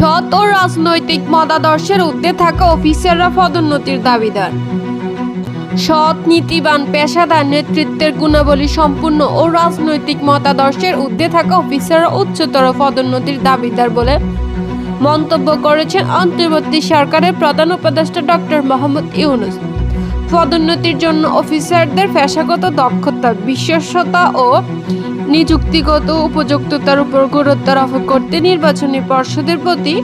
সৎ ও রাজনৈতিক মতাদর্শের ঊর্ধ্বে থাকা অফিসাররা পদোন্নতির দাবিদার। সৎ, নীতিবান, পেশাদার, নেতৃত্বের গুণাবলী সম্পূর্ণ ও রাজনৈতিক মতাদর্শের ঊর্ধ্বে থাকা অফিসাররা উচ্চতর পদোন্নতির দাবিদার বলে মন্তব্য করেছেন অন্তর্বর্তী সরকারের প্রধান উপদেষ্টা ডক্টর মোহাম্মদ ইউনূস। পদোন্নতির জন্য অফিসারদের পেশাগত দক্ষতা, বিশ্বস্ততা ও নিযুক্তিগত উপযুক্ততার উপর গুরুত্ব আরোপ করতে নির্বাচনী পর্ষদের প্রতি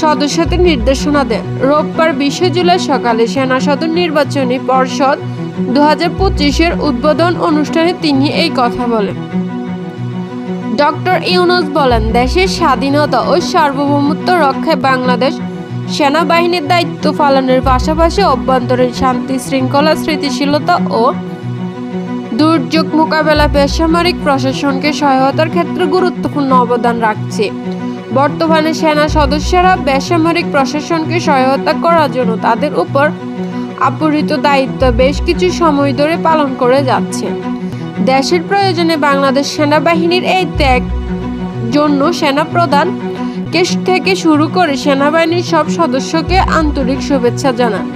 সদস্যদের নির্দেশনা দেন। রোববার 20 জুলাই সকালে সেনা সদর নির্বাচনী পর্ষদ 2025-এর উদ্বোধন অনুষ্ঠানে তিনি এই কথা বলেন। ডক্টর ইউনূস বলেন, দেশের স্বাধীনতা ও সার্বভৌমত্ব রক্ষায় বাংলাদেশ সেনাবাহিনীর দায়িত্ব পালনের পাশাপাশি অভ্যন্তরীণ শান্তি শৃঙ্খলা, স্থিতিশীলতা ও দুর্যোগ মোকাবেলা বেসামরিক প্রশাসনকে সহায়তার ক্ষেত্রে গুরুত্বপূর্ণ অবদান রাখছে। বর্তমানে সেনা সদস্যরা বেসামরিক প্রশাসনকে সহায়তা করার জন্য তাদের উপর আবর্তিত দায়িত্ব বেশ কিছু সময় ধরে পালন করে যাচ্ছে। দেশের প্রয়োজনে বাংলাদেশ সেনাবাহিনীর এই ত্যাগ জন্য সেনাপ্রধান থেকে শুরু করে সেনাবাহিনীর সব সদস্যকে আন্তরিক শুভেচ্ছা জানান।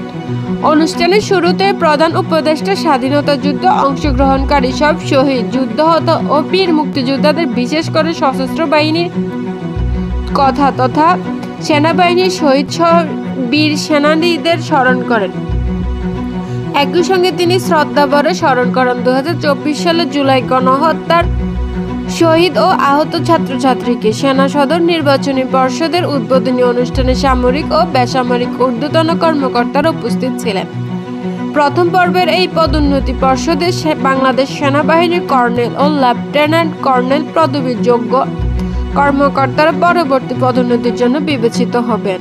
অনুষ্ঠানের শুরুতে প্রধান উপদেষ্টা স্বাধীনতা যুদ্ধে অংশগ্রহণকারী সব শহীদ, যুদ্ধাহত ও বীর মুক্তিযোদ্ধাদের, বিশেষ করে সশস্ত্র বাহিনীর কথা তথা সেনাবাহিনীর শহীদ বীর সেনানীদের স্মরণ করেন। একই সঙ্গে তিনি শ্রদ্ধাভরে স্মরণ করেন 2024 সালের জুলাই গণহত্যার শহীদ ও আহত ছাত্রছাত্রীকে। সেনা সদর নির্বাচনী পর্ষদের উদ্বোধনী অনুষ্ঠানে সামরিক ও বেসামরিক ঊর্ধ্বতন কর্মকর্তারা উপস্থিত ছিলেন। প্রথম পর্বের এই পদোন্নতি পর্ষদে বাংলাদেশ সেনাবাহিনীর কর্নেল ও লেফটেন্যান্ট কর্নেল পদবীর যোগ্য কর্মকর্তারা পরবর্তী পদোন্নতির জন্য বিবেচিত হবেন।